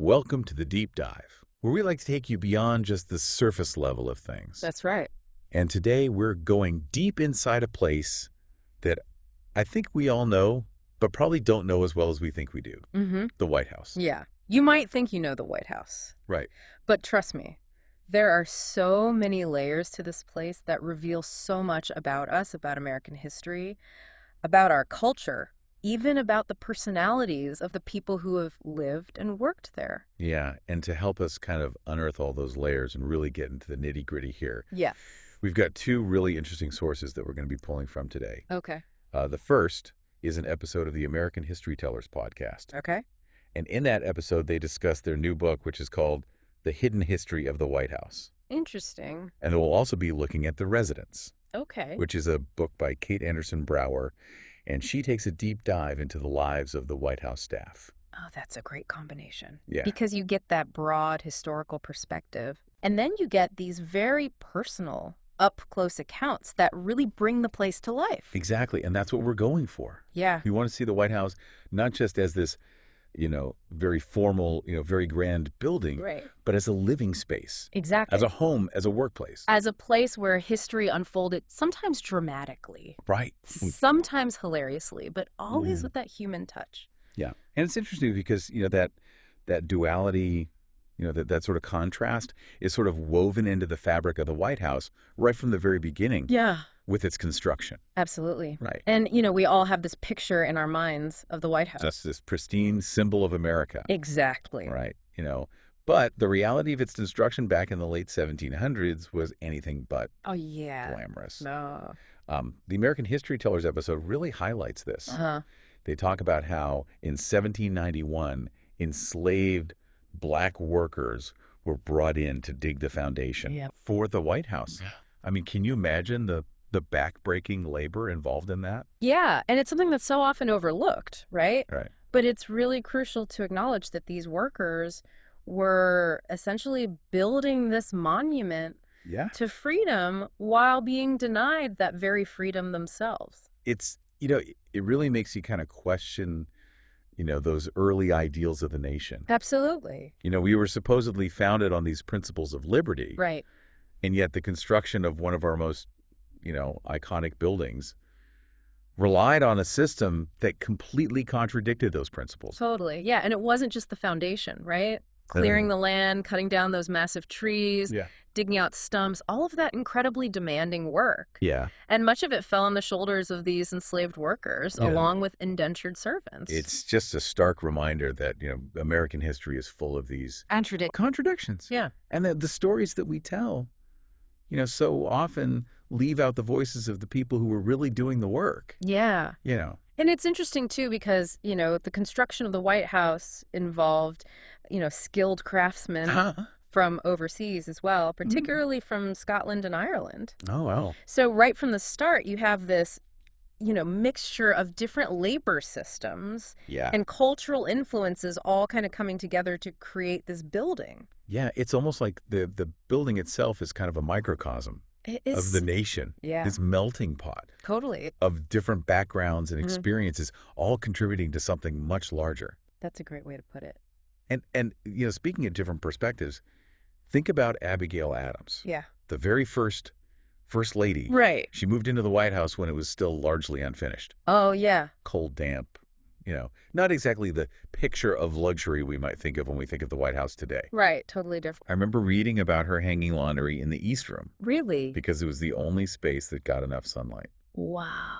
Welcome to the Deep Dive, where we like to take you beyond just the surface level of things. That's right. And today we're going deep inside a place that I think we all know, but probably don't know as well as we think we do. The White House. Yeah. You might think you know the White House. Right. But trust me, there are so many layers to this place that reveal so much about us, about American history, about our culture, even about the personalities of the people who have lived and worked there. Yeah, and to help us kind of unearth all those layers and really get into the nitty-gritty here, Yes. we've got two really interesting sources that we're going to be pulling from today. Okay. The first is an episode of the American History Tellers podcast. Okay. And in that episode, they discuss their new book, which is called The Hidden History of the White House. Interesting. And we'll also be looking at The Residents, Okay. which is a book by Kate Anderson Brower, and she takes a deep dive into the lives of the White House staff. Oh, that's a great combination. Yeah. Because you get that broad historical perspective, and then you get these very personal, up-close accounts that really bring the place to life. Exactly, and that's what we're going for. Yeah. We want to see the White House not just as this, very formal, very grand building, Right. but as a living space, Exactly. as a home, as a workplace. As a place where history unfolded, sometimes dramatically, Right. sometimes hilariously, but always Yeah. with that human touch. Yeah. And it's interesting because, that duality, that sort of contrast is sort of woven into the fabric of the White House right from the very beginning Yeah. with its construction. Absolutely. Right. And, we all have this picture in our minds of the White House. Just this pristine symbol of America. Exactly. Right. But the reality of its construction back in the late 1700s was anything but Oh, yeah. glamorous. No. The American History Tellers episode really highlights this. Uh-huh. They talk about how in 1791, enslaved black workers were brought in to dig the foundation Yeah. for the White House. Yeah. I mean, can you imagine the back-breaking labor involved in that? Yeah, and it's something that's so often overlooked, right? Right. But it's really crucial to acknowledge that these workers were essentially building this monument Yeah. to freedom while being denied that very freedom themselves. It's, it really makes you kind of question, those early ideals of the nation. Absolutely. We were supposedly founded on these principles of liberty. Right. And yet the construction of one of our most, iconic buildings relied on a system that completely contradicted those principles. Totally. Yeah, and it wasn't just the foundation, right? Clearing the land, cutting down those massive trees, Yeah. digging out stumps, all of that incredibly demanding work. Yeah. And much of it fell on the shoulders of these enslaved workers, Yeah. along with indentured servants. It's just a stark reminder that, American history is full of these contradictions. Yeah. And the stories that we tell, so often leave out the voices of the people who were really doing the work. Yeah. And it's interesting, too, because, the construction of the White House involved, skilled craftsmen from overseas as well, particularly from Scotland and Ireland. Oh, wow. So right from the start, you have this, mixture of different labor systems Yeah. and cultural influences all kind of coming together to create this building. Yeah, it's almost like the building itself is kind of a microcosm It of is, the nation. yeah, This melting pot totally. of different backgrounds and Mhm. experiences, all contributing to something much larger. That's a great way to put it. And speaking of different perspectives, think about Abigail Adams, Yeah. the very first lady. Right. She moved into the White House when it was still largely unfinished. Oh, yeah. Cold, damp, not exactly the picture of luxury we might think of when we think of the White House today. Right. Totally different. I remember reading about her hanging laundry in the East Room Really? because it was the only space that got enough sunlight. Wow.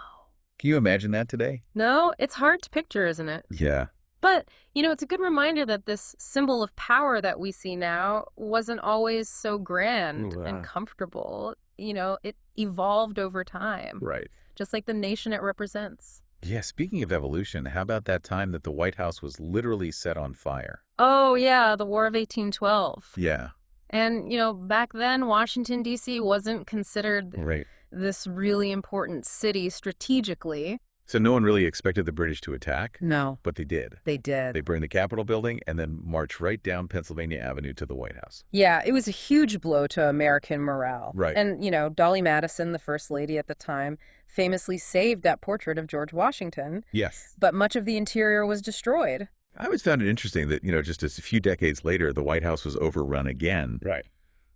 Can you imagine that today? No, it's hard to picture, isn't it? Yeah. But, it's a good reminder that this symbol of power that we see now wasn't always so grand Ooh, and comfortable. It evolved over time, Right. just like the nation it represents. Yeah, speaking of evolution, how about that time that the White House was literally set on fire? Oh, yeah, the War of 1812. Yeah. And, back then, Washington, D.C. wasn't considered Right. this really important city strategically. So no one really expected the British to attack, No, but they did. they did. They burned the Capitol building and then marched right down Pennsylvania Avenue to the White House. Yeah, it was a huge blow to American morale. Right. And, Dolly Madison, the first lady at the time, famously saved that portrait of George Washington, Yes. but much of the interior was destroyed. I always found it interesting that, just a few decades later, the White House was overrun again, Right.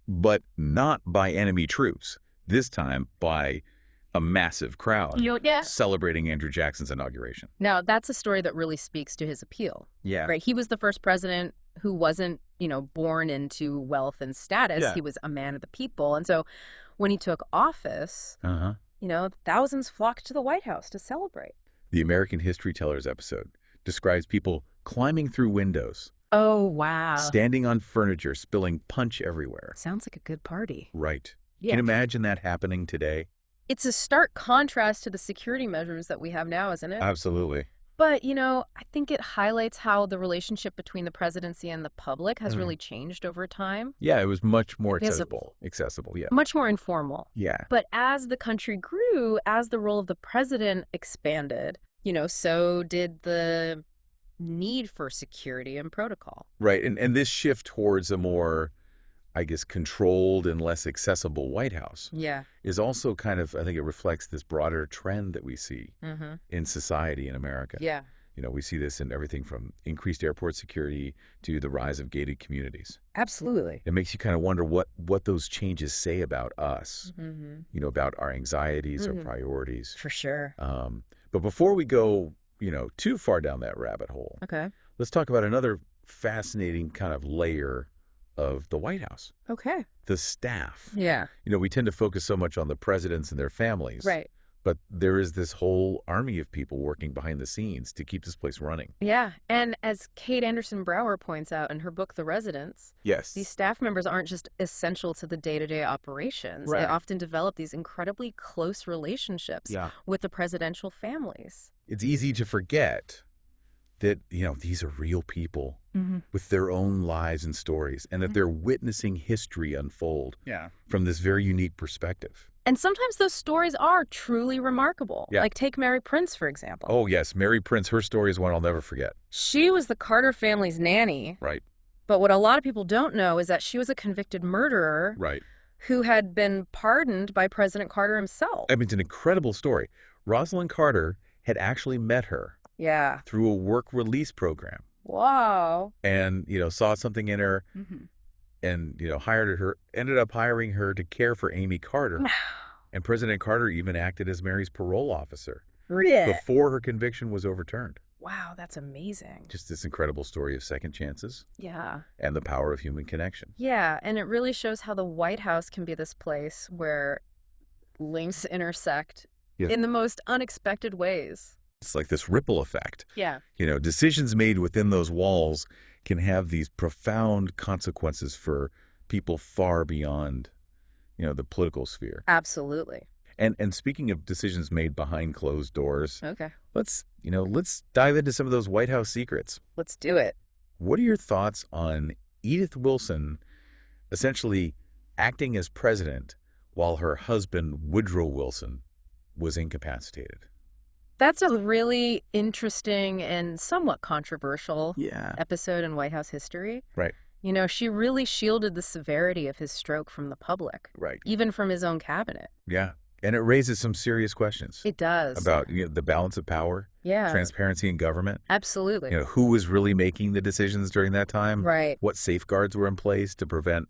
but not by enemy troops. This time by a massive crowd Yeah. celebrating Andrew Jackson's inauguration. Now, that's a story that really speaks to his appeal. Yeah. Right? He was the first president who wasn't, born into wealth and status. Yeah. He was a man of the people. And so when he took office, Uh-huh. thousands flocked to the White House to celebrate. The American History Tellers episode describes people climbing through windows, Oh, wow. standing on furniture, spilling punch everywhere. Sounds like a good party. Right. Yeah. Can you imagine that happening today? It's a stark contrast to the security measures that we have now, isn't it? Absolutely. But, I think it highlights how the relationship between the presidency and the public has really changed over time. Yeah, it was much more Yes, accessible, yeah. Much more informal. Yeah. But as the country grew, as the role of the president expanded, so did the need for security and protocol. Right, and this shift towards a more, I guess, controlled and less accessible White House Yeah. is also kind of, I think it reflects this broader trend that we see Mm-hmm. in society in America. Yeah. We see this in everything from increased airport security to the rise of gated communities. Absolutely. It makes you kind of wonder what those changes say about us, Mm-hmm. about our anxieties, our priorities. For sure. But before we go, too far down that rabbit hole, Okay. let's talk about another fascinating kind of layer of the White House, Okay. the staff. Yeah. We tend to focus so much on the presidents and their families. Right. But there is this whole army of people working behind the scenes to keep this place running. Yeah. And as Kate Anderson Brower points out in her book, The Residents, Yes. these staff members aren't just essential to the day-to-day operations. Right. They often develop these incredibly close relationships Yeah. with the presidential families. It's easy to forget that, these are real people with their own lives and stories, and that they're witnessing history unfold Yeah. from this very unique perspective. And sometimes those stories are truly remarkable. Yeah. Like take Mary Prince, for example. Oh, yes. Mary Prince, her story is one I'll never forget. She was the Carter family's nanny. Right. But what a lot of people don't know is that she was a convicted murderer Right. who had been pardoned by President Carter himself. I mean, it's an incredible story. Rosalind Carter had actually met her Yeah. through a work release program Wow. and, saw something in her and, ended up hiring her to care for Amy Carter. And President Carter even acted as Mary's parole officer before her conviction was overturned. Wow, that's amazing. Just this incredible story of second chances Yeah. and the power of human connection. Yeah, and it really shows how the White House can be this place where links intersect Yes. in the most unexpected ways. It's like this ripple effect. Yeah. Decisions made within those walls can have these profound consequences for people far beyond, the political sphere. Absolutely. And speaking of decisions made behind closed doors, Okay. let's dive into some of those White House secrets. Let's do it. What are your thoughts on Edith Wilson essentially acting as president while her husband, Woodrow Wilson, was incapacitated? That's a really interesting and somewhat controversial Yeah. episode in White House history. Right. She really shielded the severity of his stroke from the public, Right. even from his own cabinet. Yeah. And it raises some serious questions It does. about the balance of power, Yeah. transparency in government. Absolutely. Who was really making the decisions during that time? Right. What safeguards were in place to prevent,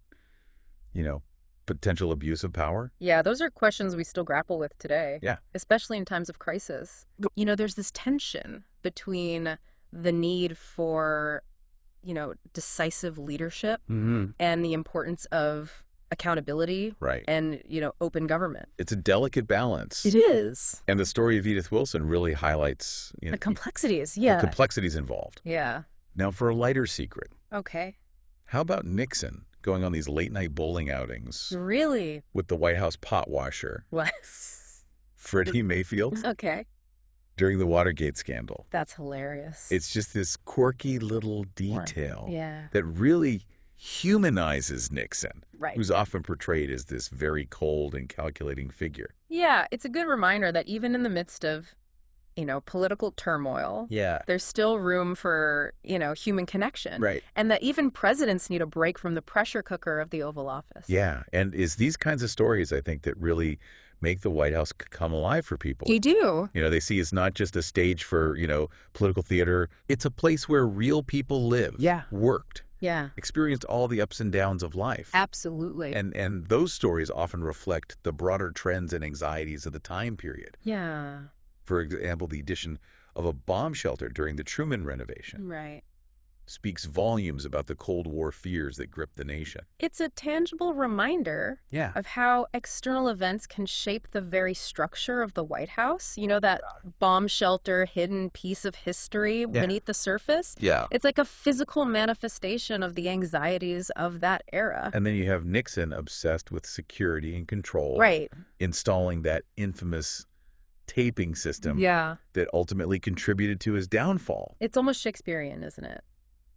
potential abuse of power? Yeah, those are questions we still grapple with today. Yeah. Especially in times of crisis. There's this tension between the need for, decisive leadership Mm-hmm. and the importance of accountability Right. and, open government. It's a delicate balance. It is. And the story of Edith Wilson really highlights The complexities. the Yeah. complexities involved. Yeah. Now, for a lighter secret, Okay. how about Nixon going on these late-night bowling outings Really? with the White House pot washer, What? Freddie Mayfield, Okay. during the Watergate scandal? That's hilarious. It's just this quirky little detail Yeah. that really humanizes Nixon, Right. who's often portrayed as this very cold and calculating figure. Yeah, it's a good reminder that even in the midst of, political turmoil, Yeah. there's still room for, human connection. Right. And that even presidents need a break from the pressure cooker of the Oval Office. Yeah. And it's these kinds of stories, I think, that really make the White House come alive for people. You do. They see it's not just a stage for, political theater. It's a place where real people live, worked, experienced all the ups and downs of life. Absolutely. And those stories often reflect the broader trends and anxieties of the time period. Yeah. For example, the addition of a bomb shelter during the Truman renovation. Right. Speaks volumes about the Cold War fears that gripped the nation. It's a tangible reminder of how external events can shape the very structure of the White House. That bomb shelter, hidden piece of history beneath the surface. Yeah. It's like a physical manifestation of the anxieties of that era. And then you have Nixon obsessed with security and control. Right. Installing that infamous taping system that ultimately contributed to his downfall. It's almost Shakespearean, isn't it?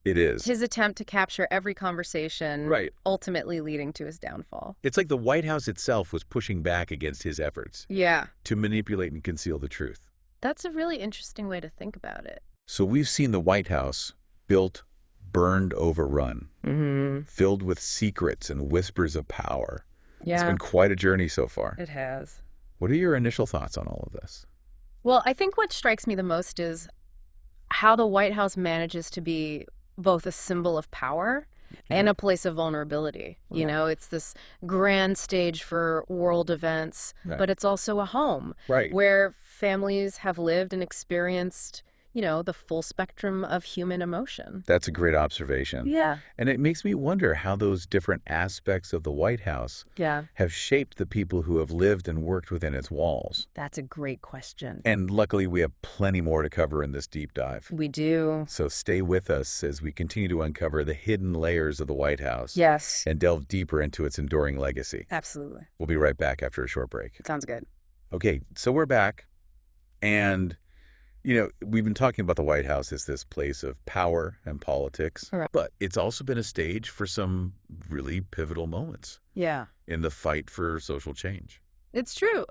It is. His attempt to capture every conversation, ultimately leading to his downfall. It's like the White House itself was pushing back against his efforts to manipulate and conceal the truth. That's a really interesting way to think about it. So we've seen the White House built, burned, overrun, filled with secrets and whispers of power. Yeah. It's been quite a journey so far. It has. What are your initial thoughts on all of this? Well, I think what strikes me the most is how the White House manages to be both a symbol of power and a place of vulnerability. It's this grand stage for world events, but it's also a home where families have lived and experienced, the full spectrum of human emotion. That's a great observation. Yeah. And it makes me wonder how those different aspects of the White House have shaped the people who have lived and worked within its walls. That's a great question. And luckily, we have plenty more to cover in this deep dive. We do. So stay with us as we continue to uncover the hidden layers of the White House. Yes. And delve deeper into its enduring legacy. Absolutely. We'll be right back after a short break. Sounds good. Okay, so we're back. And we've been talking about the White House as this place of power and politics, but it's also been a stage for some really pivotal moments in the fight for social change. It's true.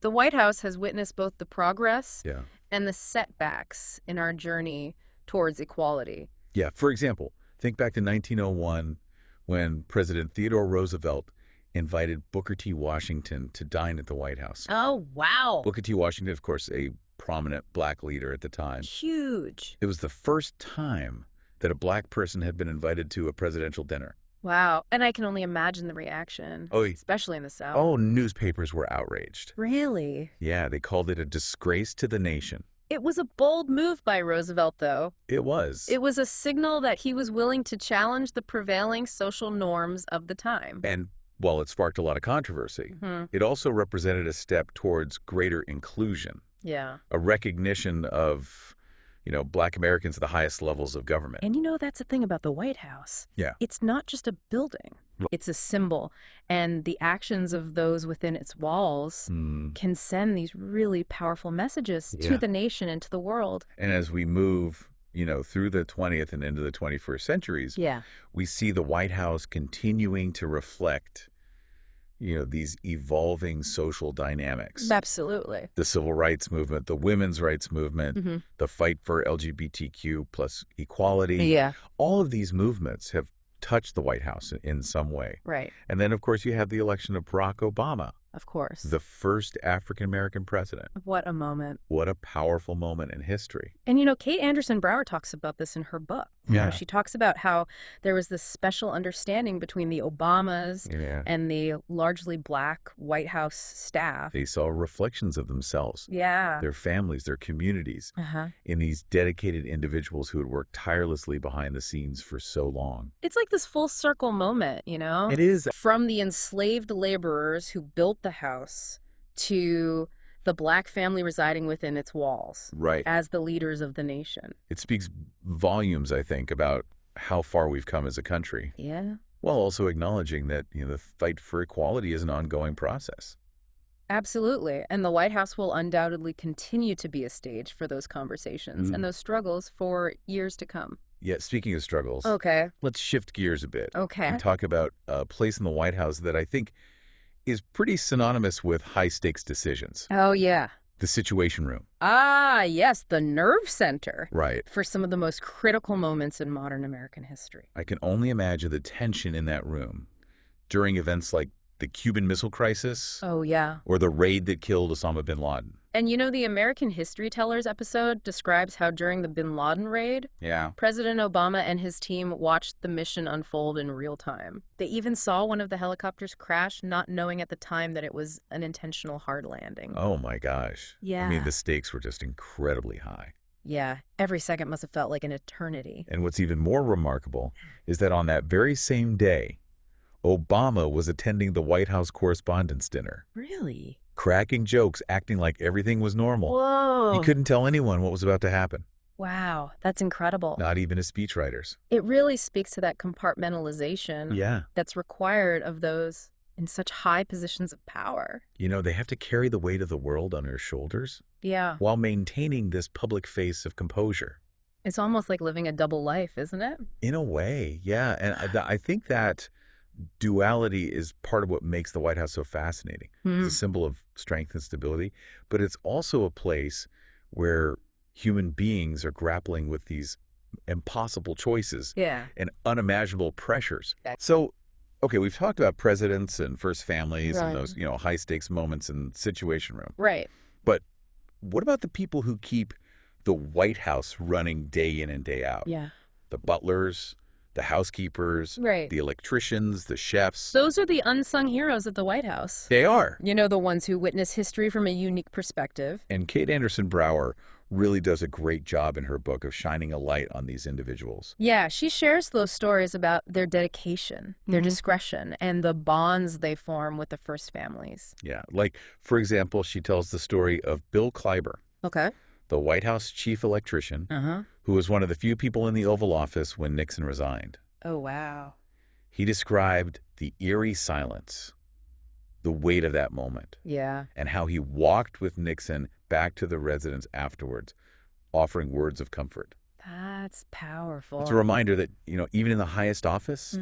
The White House has witnessed both the progress and the setbacks in our journey towards equality. Yeah, for example, think back to 1901 when President Theodore Roosevelt invited Booker T. Washington to dine at the White House. Oh, wow. Booker T. Washington, of course, a prominent black leader at the time. Huge. It was the first time that a black person had been invited to a presidential dinner. Wow. And I can only imagine the reaction, especially in the South. Oh, newspapers were outraged. Really? Yeah, they called it a disgrace to the nation. It was a bold move by Roosevelt, though. It was. It was a signal that he was willing to challenge the prevailing social norms of the time. And while it sparked a lot of controversy, it also represented a step towards greater inclusion. Yeah. A recognition of, black Americans at the highest levels of government. And that's the thing about the White House. Yeah. It's not just a building. It's a symbol. And the actions of those within its walls can send these really powerful messages to the nation and to the world. And as we move, through the 20th and into the 21st centuries, we see the White House continuing to reflect these evolving social dynamics. Absolutely. The civil rights movement, the women's rights movement, the fight for LGBTQ plus equality. Yeah. All of these movements have touched the White House in some way. Right. And then, of course, you have the election of Barack Obama. Of course. The first African-American president. What a moment. What a powerful moment in history. And, Kate Anderson Brower talks about this in her book. She talks about how there was this special understanding between the Obamas and the largely black White House staff. They saw reflections of themselves, their families, their communities, in these dedicated individuals who had worked tirelessly behind the scenes for so long. It's like this full circle moment, It is. From the enslaved laborers who built the house to the black family residing within its walls as the leaders of the nation. It speaks volumes, I think, about how far we've come as a country. Yeah. While also acknowledging that the fight for equality is an ongoing process. Absolutely. And the White House will undoubtedly continue to be a stage for those conversations and those struggles for years to come. Yeah, speaking of struggles, let's shift gears a bit. And talk about a place in the White House that I think is pretty synonymous with high-stakes decisions. Oh, yeah. The Situation Room. Ah, yes, the nerve center. Right. For some of the most critical moments in modern American history. I can only imagine the tension in that room during events like the Cuban Missile Crisis, Oh, yeah. or the raid that killed Osama bin Laden. And the American History Tellers episode describes how during the bin Laden raid, Yeah. President Obama and his team watched the mission unfold in real time. They even saw one of the helicopters crash, not knowing at the time that it was an intentional hard landing. Oh my gosh. Yeah. I mean, the stakes were just incredibly high. Yeah, every second must have felt like an eternity. And what's even more remarkable is that on that very same day, Obama was attending the White House Correspondents' Dinner. Really? Cracking jokes, acting like everything was normal. Whoa. He couldn't tell anyone what was about to happen. Wow, that's incredible. Not even his speechwriters. It really speaks to that compartmentalization Yeah. that's required of those in such high positions of power. They have to carry the weight of the world on their shoulders Yeah. while maintaining this public face of composure. It's almost like living a double life, isn't it? In a way, yeah. And I think that duality is part of what makes the White House so fascinating. It's a symbol of strength and stability, but it's also a place where human beings are grappling with these impossible choices and unimaginable pressures. So, okay, we've talked about presidents and first families and those, high-stakes moments in the Situation Room. Right. But what about the people who keep the White House running day in and day out? Yeah. The butlers, the housekeepers, Right. the electricians, the chefs. Those are the unsung heroes at the White House. They are. The ones who witness history from a unique perspective. And Kate Anderson Brower really does a great job in her book of shining a light on these individuals. Yeah, she shares those stories about their dedication, their discretion, and the bonds they form with the first families. Yeah, like, for example, she tells the story of Bill Kleiber, Okay. the White House chief electrician, who was one of the few people in the Oval Office when Nixon resigned. Oh, wow. He described the eerie silence, the weight of that moment, Yeah. and how he walked with Nixon back to the residence afterwards, offering words of comfort. That's powerful. It's a reminder that, even in the highest office,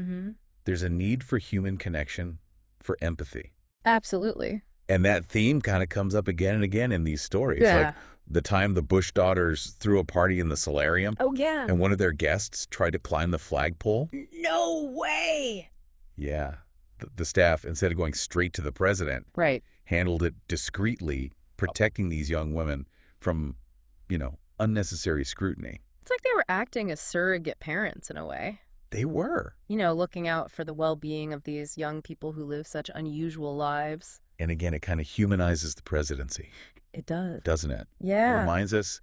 there's a need for human connection, for empathy. Absolutely. And that theme kind of comes up again and again in these stories. Yeah. Like the time the Bush daughters threw a party in the solarium. Oh, yeah. And one of their guests tried to climb the flagpole. No way. Yeah. The staff, instead of going straight to the president, Right. handled it discreetly, protecting these young women from, unnecessary scrutiny. It's like they were acting as surrogate parents in a way. They were. Looking out for the well-being of these young people who live such unusual lives. And again, it kind of humanizes the presidency. It does. Doesn't it? Yeah. It reminds us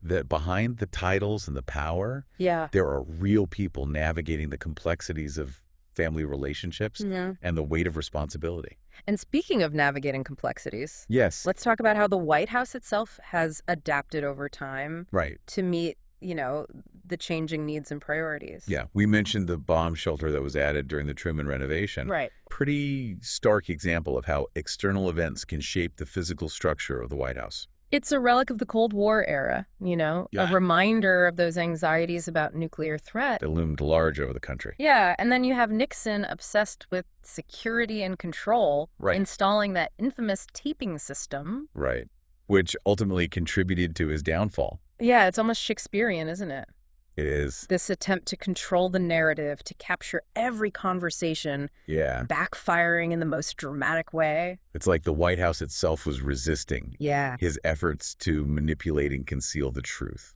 that behind the titles and the power, Yeah. there are real people navigating the complexities of family relationships and the weight of responsibility. And speaking of navigating complexities, Yes. let's talk about how the White House itself has adapted over time Right. to meet, the changing needs and priorities. Yeah. We mentioned the bomb shelter that was added during the Truman renovation. Right. Pretty stark example of how external events can shape the physical structure of the White House. It's a relic of the Cold War era, Yeah. a reminder of those anxieties about nuclear threat. That loomed large over the country. Yeah, and then you have Nixon obsessed with security and control, Right. installing that infamous taping system. Right. Which ultimately contributed to his downfall. Yeah, it's almost Shakespearean, isn't it? It is. This attempt to control the narrative, to capture every conversation, Yeah. backfiring in the most dramatic way. It's like the White House itself was resisting Yeah. his efforts to manipulate and conceal the truth.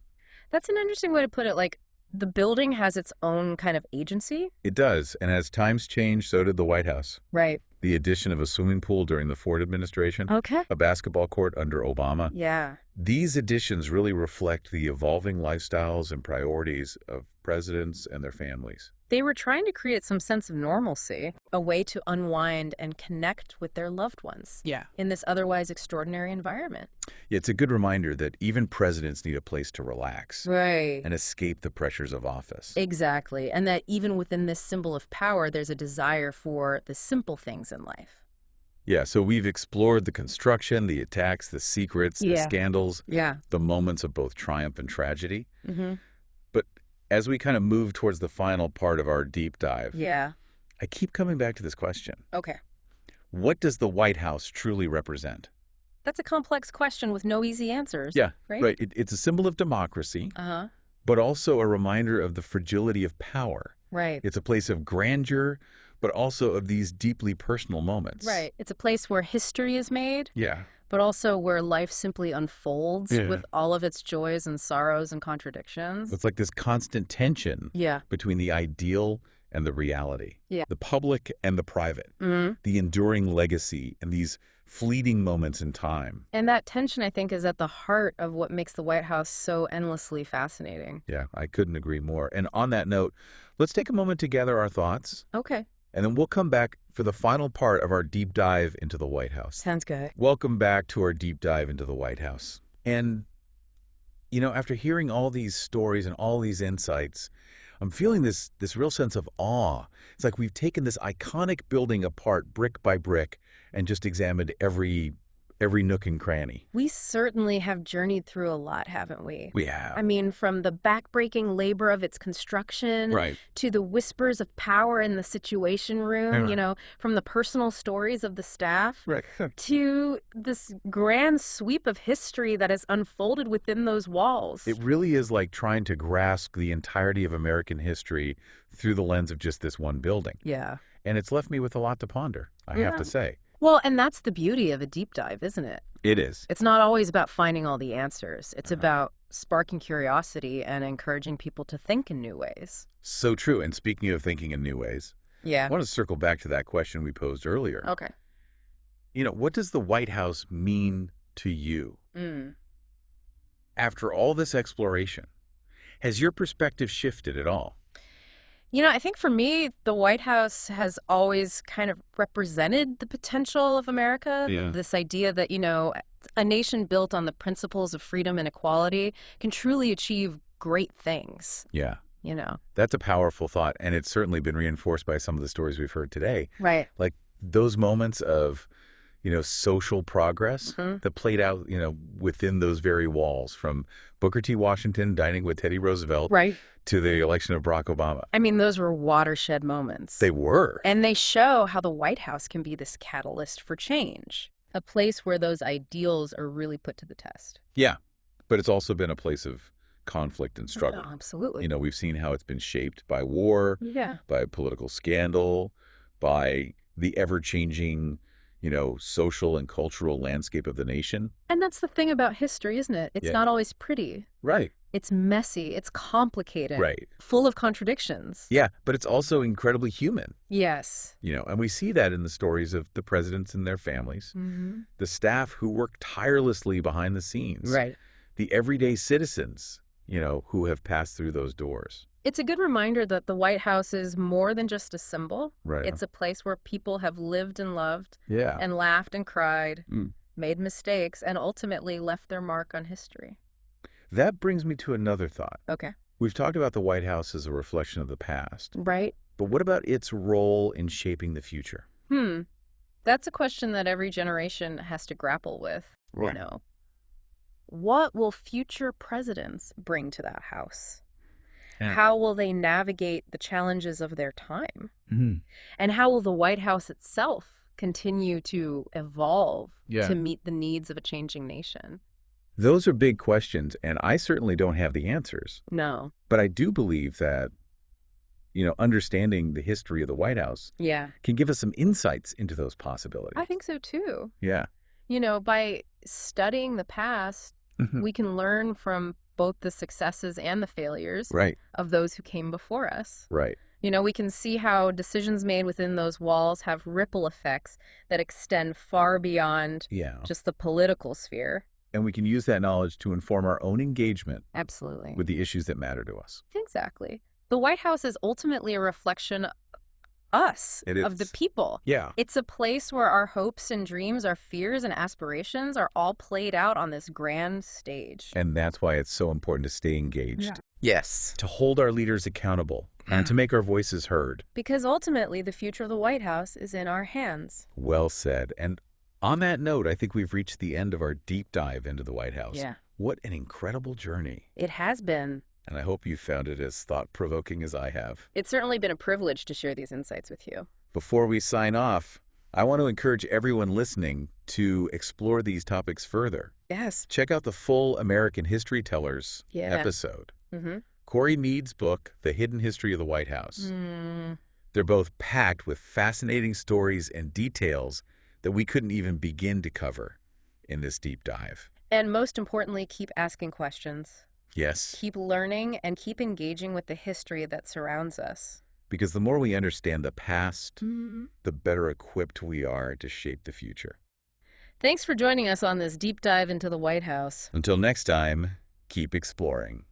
That's an interesting way to put it. Like, the building has its own kind of agency. It does. And as times changed, so did the White House. Right. The addition of a swimming pool during the Ford administration, Okay. a basketball court under Obama. Yeah. These additions really reflect the evolving lifestyles and priorities of presidents and their families. They were trying to create some sense of normalcy, a way to unwind and connect with their loved ones. Yeah. In this otherwise extraordinary environment. Yeah, it's a good reminder that even presidents need a place to relax Right. and escape the pressures of office. Exactly. And that even within this symbol of power, there's a desire for the simple things in life. Yeah, so we've explored the construction, the attacks, the secrets, the Yeah. scandals, Yeah. the moments of both triumph and tragedy. Mm-hmm. But as we kind of move towards the final part of our deep dive, Yeah. I keep coming back to this question. Okay. What does the White House truly represent? That's a complex question with no easy answers. Yeah, Right? right. It's a symbol of democracy, Uh-huh. but also a reminder of the fragility of power. Right. It's a place of grandeur, but also of these deeply personal moments. Right. It's a place where history is made, Yeah. but also where life simply unfolds Yeah. with all of its joys and sorrows and contradictions. It's like this constant tension Yeah. between the ideal and the reality, Yeah. the public and the private, Mm-hmm. the enduring legacy and these fleeting moments in time. And that tension, I think, is at the heart of what makes the White House so endlessly fascinating. Yeah, I couldn't agree more. And on that note, let's take a moment to gather our thoughts, Okay. and then we'll come back for the final part of our deep dive into the White House. Sounds good. Welcome back to our deep dive into the White House. And, after hearing all these stories and all these insights, I'm feeling this real sense of awe. It's like we've taken this iconic building apart brick by brick and just examined every nook and cranny. We certainly have journeyed through a lot, haven't we? We have. I mean, from the backbreaking labor of its construction Right. to the whispers of power in the Situation Room, Right. From the personal stories of the staff Right. to this grand sweep of history that has unfolded within those walls. It really is like trying to grasp the entirety of American history through the lens of just this one building. Yeah. And it's left me with a lot to ponder, I have to say. Well, and that's the beauty of a deep dive, isn't it? It is. It's not always about finding all the answers. It's about sparking curiosity and encouraging people to think in new ways. So true. And speaking of thinking in new ways, Yeah. I want to circle back to that question we posed earlier. Okay. What does the White House mean to you? Mm. After all this exploration, has your perspective shifted at all? I think for me, the White House has always kind of represented the potential of America. Yeah. This idea that, a nation built on the principles of freedom and equality can truly achieve great things, Yeah. you know. That's a powerful thought, and it's certainly been reinforced by some of the stories we've heard today. Right. Like those moments of, social progress that played out, within those very walls, from Booker T. Washington dining with Teddy Roosevelt Right. to the election of Barack Obama. I mean, those were watershed moments. They were. And they show how the White House can be this catalyst for change, a place where those ideals are really put to the test. Yeah, but it's also been a place of conflict and struggle. Oh, absolutely. We've seen how it's been shaped by war, Yeah. by political scandal, by the ever-changing, social and cultural landscape of the nation. And that's the thing about history, isn't it? It's Yeah. not always pretty. Right. It's messy. It's complicated. Right. Full of contradictions. Yeah, but it's also incredibly human, Yes. and we see that in the stories of the presidents and their families, Mm-hmm. the staff who work tirelessly behind the scenes, Right. the everyday citizens, who have passed through those doors. It's a good reminder that the White House is more than just a symbol. Right. It's a place where people have lived and loved Yeah. and laughed and cried, Mm. made mistakes, and ultimately left their mark on history. That brings me to another thought. Okay. We've talked about the White House as a reflection of the past, Right? but what about its role in shaping the future? That's a question that every generation has to grapple with. Right. What will future presidents bring to that house? Yeah. How will they navigate the challenges of their time? Mm-hmm. And how will the White House itself continue to evolve Yeah. to meet the needs of a changing nation? Those are big questions, and I certainly don't have the answers. No. But I do believe that, understanding the history of the White House Yeah. can give us some insights into those possibilities. I think so too. Yeah. By studying the past, Mhm. we can learn from both the successes and the failures Right. of those who came before us. Right. We can see how decisions made within those walls have ripple effects that extend far beyond Yeah. just the political sphere. And we can use that knowledge to inform our own engagement Absolutely. with the issues that matter to us. Exactly. The White House is ultimately a reflection of us, It of the is. people. Yeah. It's a place where our hopes and dreams, our fears and aspirations are all played out on this grand stage. And that's why it's so important to stay engaged. Yeah. Yes. To hold our leaders accountable and to make our voices heard. Because ultimately, the future of the White House is in our hands. Well said. And on that note, I think we've reached the end of our deep dive into the White House. Yeah. What an incredible journey. It has been. And I hope you found it as thought-provoking as I have. It's certainly been a privilege to share these insights with you. Before we sign off, I want to encourage everyone listening to explore these topics further. Yes. Check out the full American History Tellers Yeah. episode. Mm-hmm. Corey Mead's book, The Hidden History of the White House. They're both packed with fascinating stories and details that we couldn't even begin to cover in this deep dive. And most importantly, keep asking questions. Yes. Keep learning and keep engaging with the history that surrounds us. Because the more we understand the past, the better equipped we are to shape the future. Thanks for joining us on this deep dive into the White House. Until next time, keep exploring.